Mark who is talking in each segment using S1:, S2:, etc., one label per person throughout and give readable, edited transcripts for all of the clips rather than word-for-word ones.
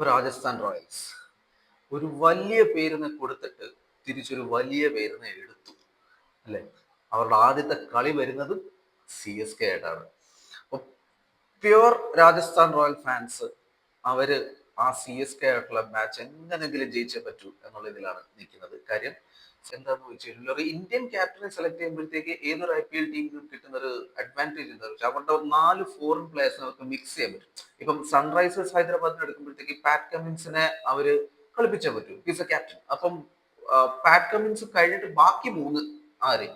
S1: ഇപ്പൊ രാജസ്ഥാൻ റോയൽസ് ഒരു വലിയ പേരിനെ കൊടുത്തിട്ട് തിരിച്ചൊരു വലിയ പേരിനെ എടുത്തു അല്ലെ. അവരുടെ ആദ്യത്തെ കളി വരുന്നത് CSK ആയിട്ടാണ്. അപ്പൊ പ്യുവർ രാജസ്ഥാൻ റോയൽ ഫാൻസ് അവര് ആ CSK ആയിട്ടുള്ള മാച്ച് എങ്ങനെങ്കിലും ജയിച്ചേ പറ്റൂ എന്നുള്ള ഇതിലാണ് നിൽക്കുന്നത്. കാര്യം എന്താന്ന് വെച്ച് കഴിഞ്ഞാൽ ഒരു ഇന്ത്യൻ ക്യാപ്റ്റനെ സെലക്ട് ചെയ്യുമ്പോഴത്തേക്ക് ഏതൊരു IPL ടീമിനും കിട്ടുന്ന ഒരു അഡ്വാൻറ്റേജ് എന്താ വെച്ചാൽ അവരുടെ 4 ഫോറിൻ പ്ലേയേഴ്സിനെ അവർക്ക് മിക്സ് ചെയ്യാൻ പറ്റും. ഇപ്പം സൺറൈസേഴ്സ് ഹൈദരാബാദിന് എടുക്കുമ്പോഴത്തേക്ക് പാറ്റ് കമ്മിൻസിനെ അവര് കളിപ്പിച്ചാൽ പറ്റും. Is A captain. അപ്പം പാറ്റ് കമ്മിൻസ് കഴിഞ്ഞിട്ട് ബാക്കി 3 ആര്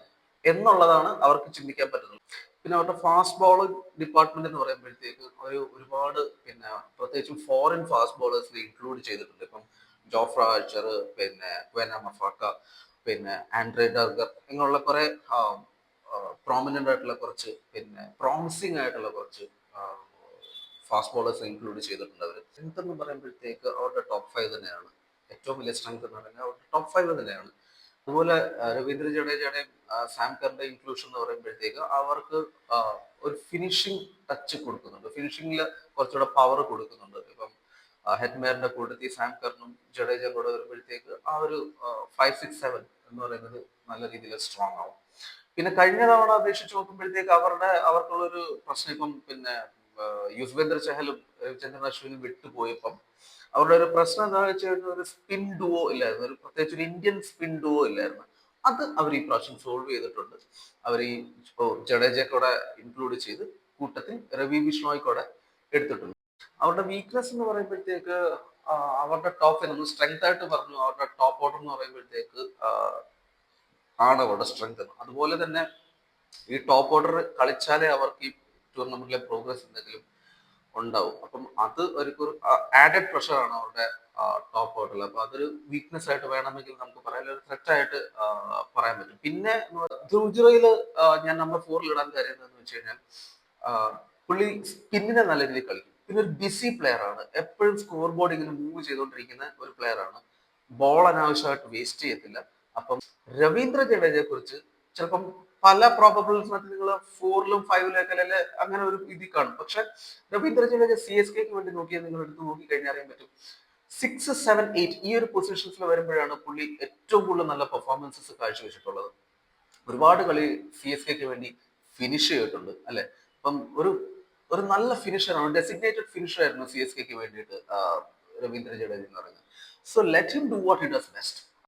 S1: എന്നുള്ളതാണ് അവർക്ക് ചിന്തിക്കാൻ പറ്റുന്നത്. പിന്നെ അവരുടെ ഫാസ്റ്റ് ബോളിംഗ് ഡിപ്പാർട്ട്മെന്റ് എന്ന് പറയുമ്പോഴത്തേക്ക് അവർ ഒരുപാട് പിന്നെ പ്രത്യേകിച്ചും ഫോറിൻ ഫാസ്റ്റ് ബോളേഴ്സിനെ ഇൻക്ലൂഡ് ചെയ്തിട്ടുണ്ട്. ഇപ്പം ജോഫ്ര ആർച്ചർ, പിന്നെ ക്വെന മഫാക്ക, പിന്നെ ആൻഡ്രേ ഡർഗർ ഇങ്ങനെയുള്ള കുറെ പ്രോമിനന്റ് ആയിട്ടുള്ള കുറച്ച് പിന്നെ പ്രോമിസിങ് ആയിട്ടുള്ള കുറച്ച് ഫാസ്റ്റ് ബോളേഴ്സ് ഇൻക്ലൂഡ് ചെയ്തിട്ടുണ്ട്. അവർ സ്ട്രെങ്ത് എന്ന് പറയുമ്പോഴത്തേക്ക് അവരുടെ ടോപ്പ് 5 തന്നെയാണ്. ഏറ്റവും വലിയ സ്ട്രെങ്ത് എന്ന് പറയുന്നത് അവരുടെ ടോപ്പ് 5 തന്നെയാണ്. അതുപോലെ രവീന്ദ്ര ജഡേജയുടെയും സാം കറിന്റെ ഇൻക്ലൂഷൻ എന്ന് പറയുമ്പോഴത്തേക്ക് അവർക്ക് ഒരു ഫിനിഷിംഗ് ടച്ച് കൊടുക്കുന്നുണ്ട്. ഫിനിഷിംഗിൽ കുറച്ചുകൂടെ പവർ കൊടുക്കുന്നുണ്ട്. ഇപ്പം ഹെഡ്മേറിന്റെ കൂട്ടത്തിൽ സാം കറിനും ജഡേജയും കൂടെ വരുമ്പോഴത്തേക്ക് ആ ഒരു 5, 6, 7 എന്ന് പറയുന്നത് നല്ല രീതിയിൽ സ്ട്രോങ് ആവും. പിന്നെ കഴിഞ്ഞ തവണ അപേക്ഷിച്ച് നോക്കുമ്പോഴത്തേക്ക് അവർക്കുള്ളൊരു പ്രശ്നം ഇപ്പം പിന്നെ യുസ്വേന്ദ്ര ചഹലും രവിചന്ദ്രൻ അശ്വിനും വിട്ടുപോയപ്പം അവരുടെ ഒരു പ്രശ്നം എന്താണെന്ന് വെച്ച് കഴിഞ്ഞാൽ ഒരു സ്പിൻ ഡുവോ ഇല്ലായിരുന്നു. ഒരു പ്രത്യേകിച്ച് ഒരു ഇന്ത്യൻ സ്പിൻ ഡുവോ ഇല്ലായിരുന്നു. അത് അവർ ഈ പ്രാവശ്യം സോൾവ് ചെയ്തിട്ടുണ്ട്. അവർ ഈ ജഡേജയെ കൂടെ ഇൻക്ലൂഡ് ചെയ്ത് കൂട്ടത്തിൽ രവി ബിഷ്ണോയ് കൂടെ എടുത്തിട്ടുണ്ട്. അവരുടെ വീക്ക്നെസ് എന്ന് പറയുമ്പോഴത്തേക്ക് അവരുടെ ടോപ്പ് നമ്മൾ സ്ട്രെങ്ത് ആയിട്ട് പറഞ്ഞു. അവരുടെ ടോപ്പ് ഓർഡർ എന്ന് പറയുമ്പോഴത്തേക്ക് ആണ് അവരുടെ സ്ട്രെങ്ത്. അതുപോലെ തന്നെ ഈ ടോപ്പ് ഓർഡർ കളിച്ചാലേ അവർക്ക് ഈ ടൂർണമെന്റിലെ പ്രോഗ്രസ് എന്തെങ്കിലും ഉണ്ടാവും. അപ്പം അത് ഒരു ആഡഡ് പ്രഷറാണ് അവരുടെ ടോപ്പ് ഓർഡറിൽ. അപ്പൊ അതൊരു വീക്ക്നെസ് ആയിട്ട് വേണമെങ്കിൽ നമുക്ക് പറയാൻ, ഒരു ത്രെറ്റ് ആയിട്ട് പറയാൻ പറ്റും. പിന്നെ ധ്രുവജിറയില് ഞാൻ നമ്പർ 4 ഇടാൻ കാര്യം എന്താണെന്ന് വെച്ച് കഴിഞ്ഞാൽ പുള്ളി സ്പിന്നിനെ നല്ല രീതിയിൽ കളിക്കും. പിന്നെ ഒരു ബിസി പ്ലെയർ ആണ്. എപ്പോഴും സ്കോർ ബോർഡ് ഇങ്ങനെ മൂവ് ചെയ്തുകൊണ്ടിരിക്കുന്ന ഒരു പ്ലെയർ ആണ്. ബോൾ അനാവശ്യമായിട്ട് വേസ്റ്റ് ചെയ്യത്തില്ല. അപ്പം രവീന്ദ്ര ജഡേജയെ കുറിച്ച് ചിലപ്പം പല പ്രോബബിൾസ് നിങ്ങൾ 4ലും 5ലും ഒക്കെ അങ്ങനെ ഒരു ഇത് കാണും. പക്ഷെ രവീന്ദ്ര ജഡേജ CSKക്ക് വേണ്ടി നോക്കിയാൽ നിങ്ങൾ എടുത്ത് നോക്കി കഴിഞ്ഞാൽ അറിയാൻ പറ്റും 6, 7, 8 ഈ ഒരു പൊസിഷൻസിൽ വരുമ്പോഴാണ് പുള്ളി ഏറ്റവും കൂടുതൽ നല്ല പെർഫോമൻസസ് കാഴ്ചവെച്ചിട്ടുള്ളത്. ഒരുപാട് കളി CSKക്ക് വേണ്ടി ഫിനിഷ് ചെയ്തിട്ടുണ്ട് അല്ലെ. അപ്പം ഒരു ഒരു നല്ല ഫിനിഷറാണ്, ഡെസിഗ്നേറ്റഡ് ഫിനിഷർ ആയിരുന്നു CSKക്ക് വേണ്ടിയിട്ട് രവീന്ദ്ര ജഡേജ എന്ന് പറയുന്നത്. So let him do what he does best.